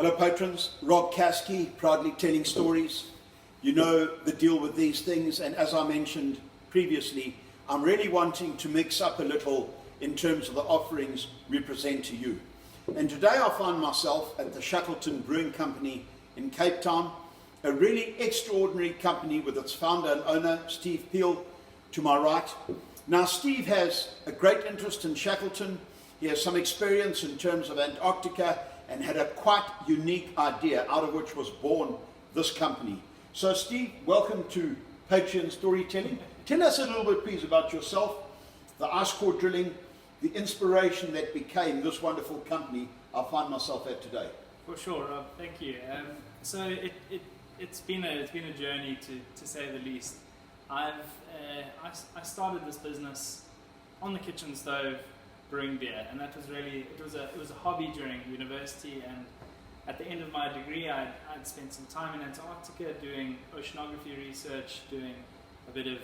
Hello patrons, Rob Caskie, proudly telling stories. You know the deal with these things, and as I mentioned previously, I'm really wanting to mix up a little in terms of the offerings we present to you. And today I find myself at the Shackleton Brewing Company in Cape Town, a really extraordinary company with its founder and owner, Steve Peel, to my right. Now Steve has a great interest in Shackleton. He has some experience in terms of Antarctica and had a quite unique idea out of which was born this company. So Steve, welcome to Patreon Storytelling. Tell us a little bit please about yourself, the ice core drilling, the inspiration that became this wonderful company I find myself at today. For sure, Rob, thank you. So it's been a journey to say the least. I started this business on the kitchen stove brewing beer, and that was really it was a hobby during university. And at the end of my degree, I'd spent some time in Antarctica doing oceanography research, doing a bit of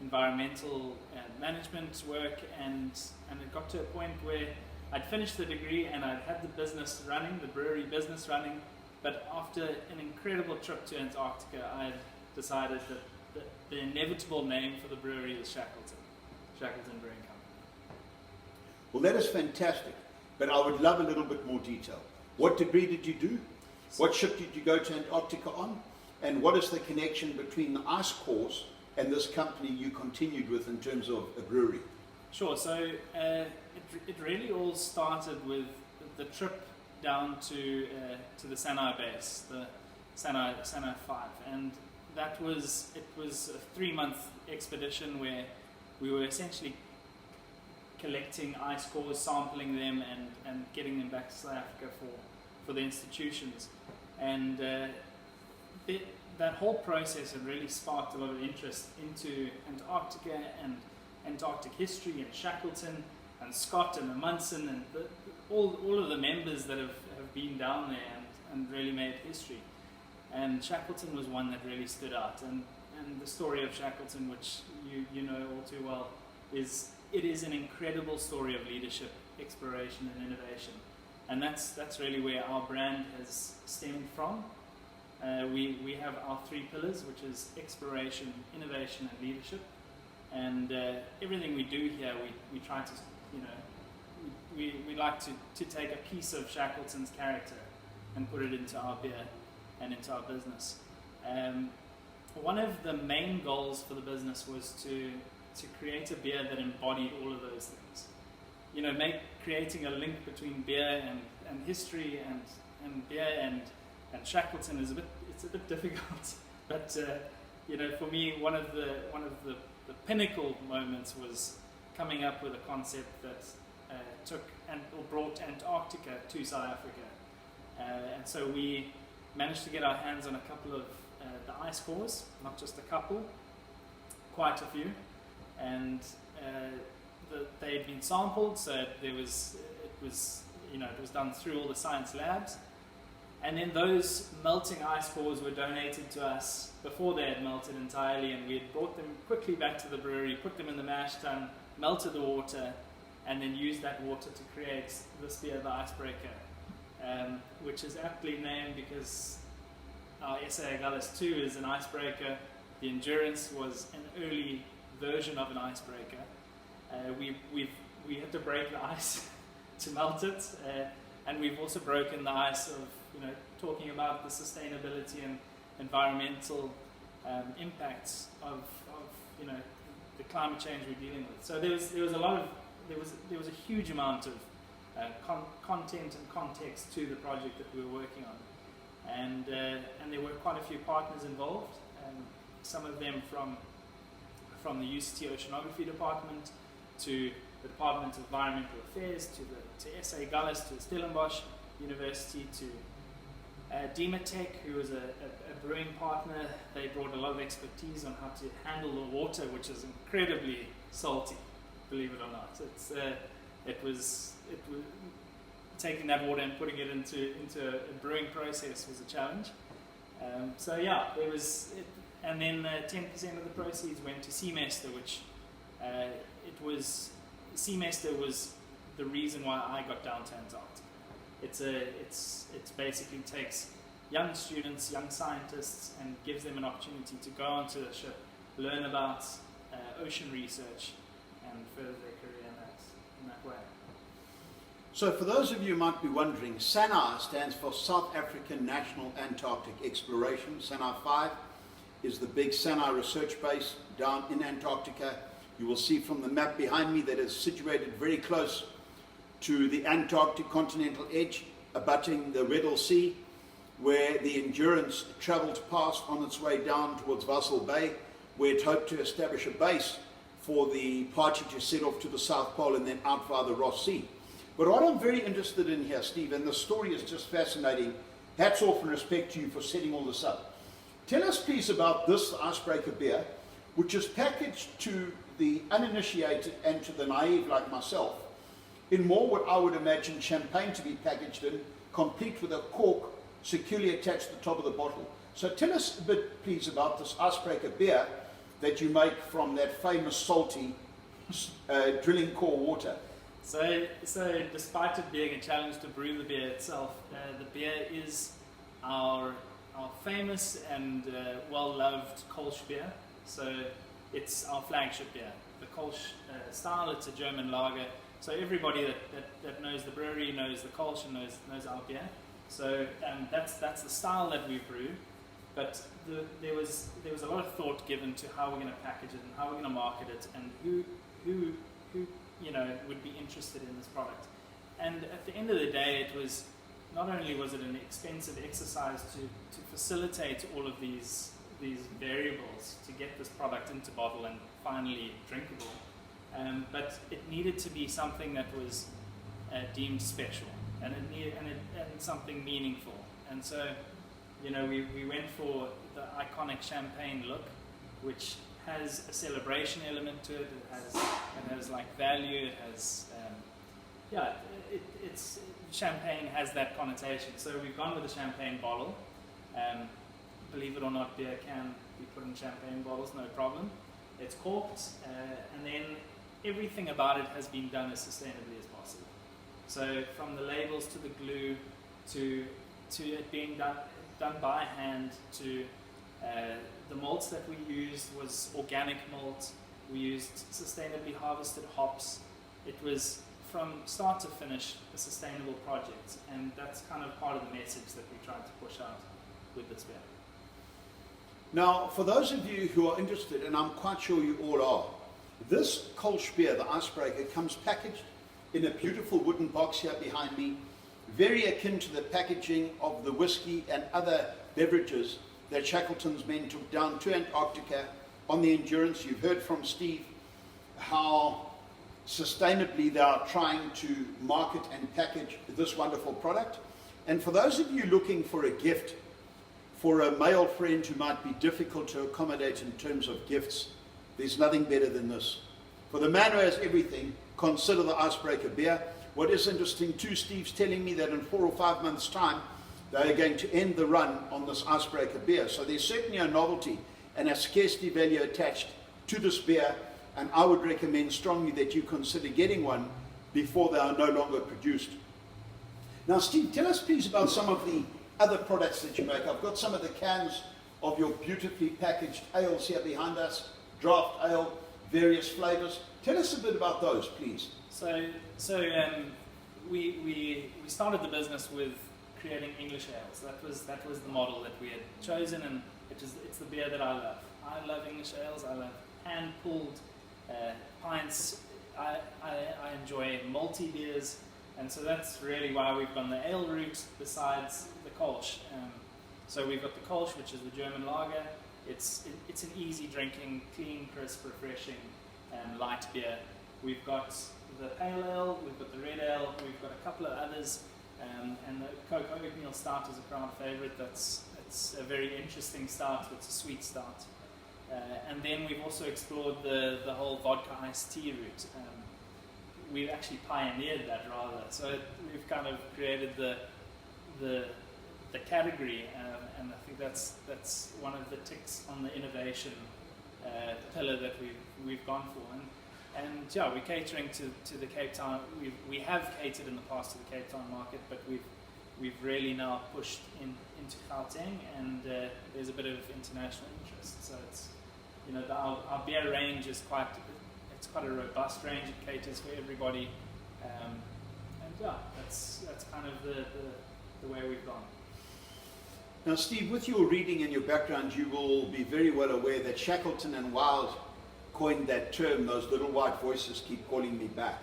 environmental management work, and it got to a point where I'd finished the degree and I'd had the business running, the brewery business running, but after an incredible trip to Antarctica, I had decided that the inevitable name for the brewery is Shackleton Brewing Company. Well, that is fantastic, but I would love a little bit more detail. What degree did you do? What ship did you go to Antarctica on? And what is the connection between the ice cores and this company you continued with in terms of a brewery? Sure, so it really all started with the trip down to the Sanai base, the Sanai 5, and it was a 3-month expedition where we were essentially collecting ice cores, sampling them, and getting them back to South Africa for the institutions. And that whole process had really sparked a lot of interest into Antarctica and Antarctic history, and Shackleton and Scott and Amundsen and all of the members that have been down there and really made history. And Shackleton was one that really stood out. And the story of Shackleton, which you know all too well, is an incredible story of leadership, exploration and innovation. And that's really where our brand has stemmed from. We have our 3 pillars, which is exploration, innovation and leadership. And everything we do here, we try to, we like to take a piece of Shackleton's character and put it into our beer and into our business. One of the main goals for the business was to create a beer that embodied all of those things. Creating a link between beer and history and beer and Shackleton is a bit difficult. But for me, one of the pinnacle moments was coming up with a concept that brought Antarctica to South Africa. And so we managed to get our hands on a couple of the ice cores, not just a couple, quite a few. And they had been sampled, so it was done through all the science labs, and then those melting ice cores were donated to us before they had melted entirely, and we had brought them quickly back to the brewery, put them in the mash tun, melted the water, and then used that water to create this beer, the Icebreaker, which is aptly named because our SA Gallus 2 is an icebreaker. The Endurance was an early version of an icebreaker. We had to break the ice to melt it, and we've also broken the ice of talking about the sustainability and environmental impacts of the climate change we're dealing with. So there was a huge amount of content and context to the project that we were working on, and there were quite a few partners involved. Some of them from the UCT Oceanography Department to the Department of Environmental Affairs to SA Gallus, to Stellenbosch University, to Dematec, who was a brewing partner. They brought a lot of expertise on how to handle the water, which is incredibly salty, believe it or not. It was taking that water and putting it into a brewing process was a challenge. There was it. And then 10% of the proceeds went to Seamester, which Seamester was the reason why I got down to Antarctica. It's basically takes young students, young scientists, and gives them an opportunity to go onto the ship, learn about ocean research, and further their career in that way. So for those of you who might be wondering, SANAI stands for South African National Antarctic Exploration. SANAI 5 is the big SANAI research base down in Antarctica. You will see from the map behind me that it's situated very close to the Antarctic continental edge, abutting the Weddell Sea, where the Endurance travelled past on its way down towards Vassal Bay, where it hoped to establish a base for the party to set off to the South Pole and then out via the Ross Sea. But what I'm very interested in here, Steve, and the story is just fascinating. Hats off and respect to you for setting all this up. Tell us please about this icebreaker beer, which is packaged to the uninitiated and to the naive like myself in more what I would imagine champagne to be packaged in, complete with a cork securely attached to the top of the bottle. So tell us a bit please about this icebreaker beer that you make from that famous salty drilling core water. So despite it being a challenge to brew the beer itself, the beer is our famous and well-loved Kolsch beer. So it's our flagship beer. The Kolsch style, it's a German lager. So everybody that knows the brewery knows the Kolsch and knows our beer. So that's the style that we brew. But there was a lot of thought given to how we're going to package it and how we're going to market it and who would be interested in this product. And at the end of the day, it was not only was it an expensive exercise to facilitate all of these variables to get this product into bottle and finally drinkable, but it needed to be something that was deemed special and something meaningful. And so, we went for the iconic champagne look, which has a celebration element to it. It has like value. It has it's champagne has that connotation. So we've gone with a champagne bottle. Believe it or not, beer can be put in champagne bottles, no problem. It's corked, and then everything about it has been done as sustainably as possible. So from the labels to the glue to it being done by hand to the malts that we used was organic malt. We used sustainably harvested hops. It was from start to finish a sustainable project, and that's kind of part of the message that we tried to push out with this beer. Now, for those of you who are interested, and I'm quite sure you all are, this Kolsch beer, the icebreaker, comes packaged in a beautiful wooden box here behind me, very akin to the packaging of the whiskey and other beverages that Shackleton's men took down to Antarctica on the Endurance. You've heard from Steve how sustainably they are trying to market and package this wonderful product. And for those of you looking for a gift for a male friend who might be difficult to accommodate in terms of gifts, there's nothing better than this. For the man who has everything, consider the icebreaker beer. What is interesting too, Steve's telling me that in 4 or 5 months' time, they are going to end the run on this icebreaker beer. So there's certainly a novelty and a scarcity value attached to this beer, and I would recommend strongly that you consider getting one before they are no longer produced. Now, Steve, tell us please about some of the other products that you make. I've got some of the cans of your beautifully packaged ales here behind us, draft ale, various flavors. Tell us a bit about those, please. So we started the business with creating English ales. That was the model that we had chosen, and it's the beer that I love. I love English ales. I love hand pulled pints. I enjoy malty beers, and so that's really why we've gone the ale route besides the Kolsch. So we've got the Kolsch, which is the German lager. It's an easy drinking, clean, crisp, refreshing, light beer. We've got the pale ale, we've got the red ale, we've got a couple of others, and the cocoa oatmeal stout is a crowd favorite. It's a very interesting stout. It's a sweet stout. And then we've also explored the whole vodka iced tea route. We've actually pioneered that rather. So we've kind of created the category, and I think that's one of the ticks on the innovation pillar that we've gone for. And And yeah, we're catering to the Cape Town. We have catered in the past to the Cape Town market, but we've really now pushed into Gauteng, and there's a bit of international interest. So it's, you know, our beer range is quite a robust range. It caters for everybody, and yeah, that's kind of the way we've gone. Now, Steve, with your reading and your background, you will be very well aware that Shackleton and Wild coined that term, those little white voices keep calling me back.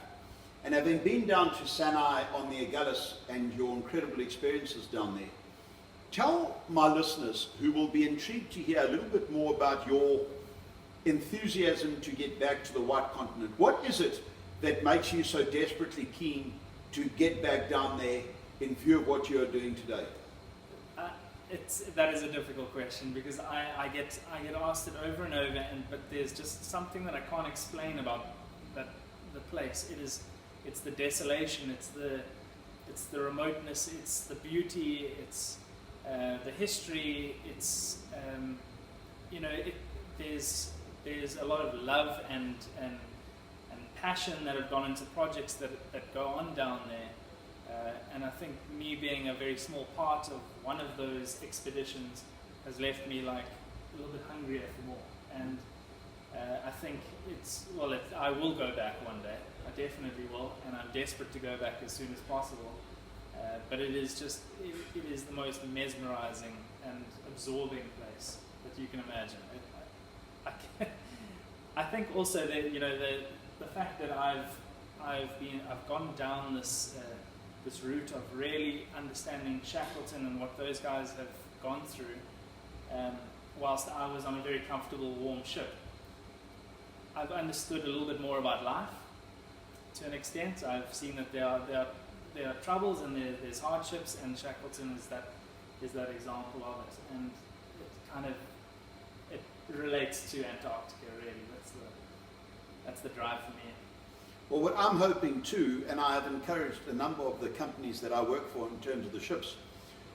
And having been down to Sanai on the Agulhas and your incredible experiences down there, tell my listeners who will be intrigued to hear a little bit more about your enthusiasm to get back to the White Continent. What is it that makes you so desperately keen to get back down there in view of what you are doing today? That is a difficult question, because I get asked it over and over, but there's just something that I can't explain about the place. It's the desolation, it's the remoteness, it's the beauty, it's the history. It's there's a lot of love and passion that have gone into projects that go on down there. And I think me being a very small part of one of those expeditions has left me like a little bit hungrier for more. And I think I will go back one day. I definitely will, and I'm desperate to go back as soon as possible. But it is the most mesmerizing and absorbing place that you can imagine. I think also that the fact that I've gone down this route of really understanding Shackleton and what those guys have gone through, whilst I was on a very comfortable, warm ship. I've understood a little bit more about life to an extent. I've seen that there are troubles and there's hardships, and Shackleton is that example of it. And it relates to Antarctica, really. That's the drive for me. Well, what I'm hoping too, and I have encouraged a number of the companies that I work for in terms of the ships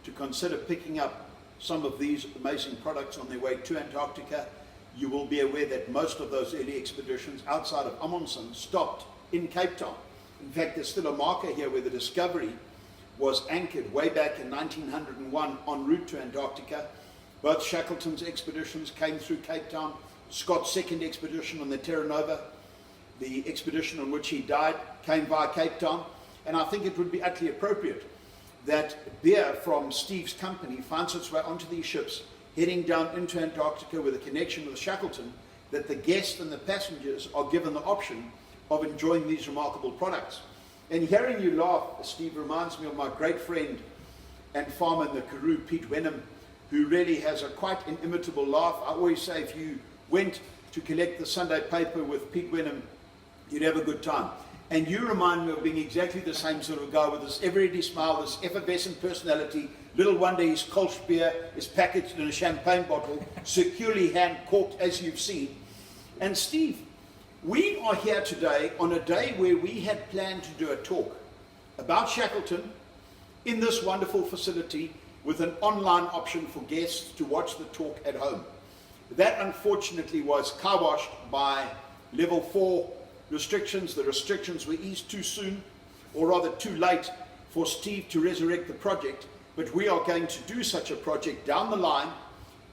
to consider picking up some of these amazing products on their way to Antarctica. You will be aware that most of those early expeditions outside of Amundsen stopped in Cape Town. In fact, there's still a marker here where the Discovery was anchored way back in 1901 en route to Antarctica. Both Shackleton's expeditions came through Cape Town. Scott's second expedition on the Terra Nova, the expedition on which he died, came via Cape Town. And I think it would be utterly appropriate that beer from Steve's company finds its way onto these ships, heading down into Antarctica with a connection with Shackleton, that the guests and the passengers are given the option of enjoying these remarkable products. And hearing you laugh, Steve, reminds me of my great friend and farmer in the Karoo, Pete Wenham, who really has a quite inimitable laugh. I always say if you went to collect the Sunday paper with Pete Wenham, you'd have a good time. And you remind me of being exactly the same sort of guy with this ever-ready smile, this effervescent personality. Little wonder his Kolsch beer is packaged in a champagne bottle, securely hand-corked, as you've seen. And Steve, we are here today on a day where we had planned to do a talk about Shackleton in this wonderful facility with an online option for guests to watch the talk at home. That unfortunately was car-washed by level 4 restrictions. The restrictions were eased too soon, or rather too late, for Steve to resurrect the project. But we are going to do such a project down the line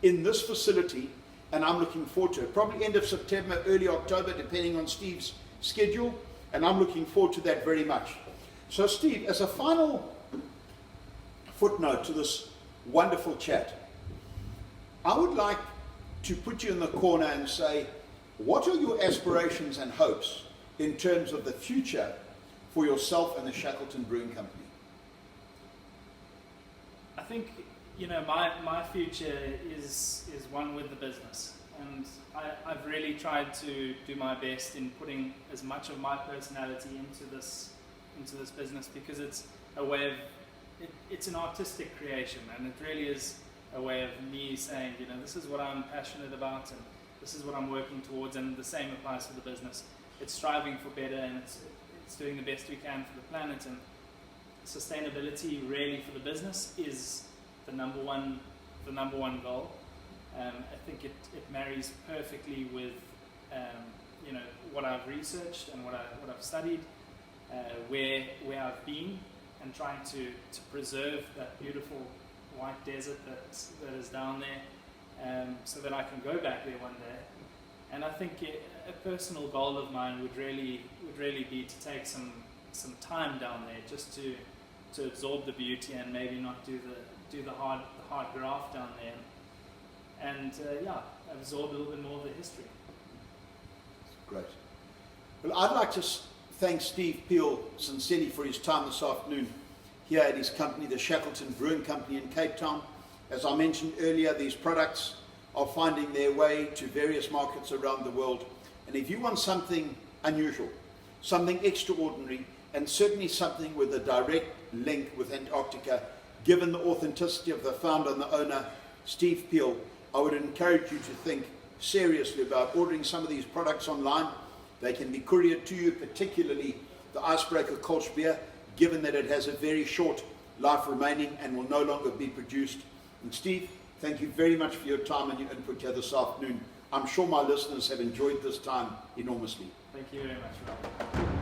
in this facility, and I'm looking forward to it. Probably end of September, early October, depending on Steve's schedule, and I'm looking forward to that very much. So Steve, as a final footnote to this wonderful chat, I would like to put you in the corner and say, what are your aspirations and hopes in terms of the future for yourself and the Shackleton Brewing Company? I think, my future is one with the business, and I've really tried to do my best in putting as much of my personality into this business, because it's a way of it's an artistic creation, and it really is a way of me saying, this is what I'm passionate about, and this is what I'm working towards, and the same applies for the business. It's striving for better, and it's doing the best we can for the planet, and sustainability really for the business is the number one goal. I think it marries perfectly with what what I've researched and what I've studied, where I've been, and trying to preserve that beautiful white desert that is down there, so that I can go back there one day. And I think a personal goal of mine would really be to take some time down there, just to absorb the beauty and maybe not do the hard graft down there, and absorb a little bit more of the history. Great. Well, I'd like to thank Steve Peel sincerely for his time this afternoon here at his company, the Shackleton Brewing Company in Cape Town. As I mentioned earlier, these products are finding their way to various markets around the world. And if you want something unusual, something extraordinary, and certainly something with a direct link with Antarctica, given the authenticity of the founder and the owner, Steve Peel, I would encourage you to think seriously about ordering some of these products online. They can be couriered to you, particularly the Icebreaker Kolsch beer, given that it has a very short life remaining and will no longer be produced. And Steve, thank you very much for your time and your input here this afternoon. I'm sure my listeners have enjoyed this time enormously. Thank you very much, Rob.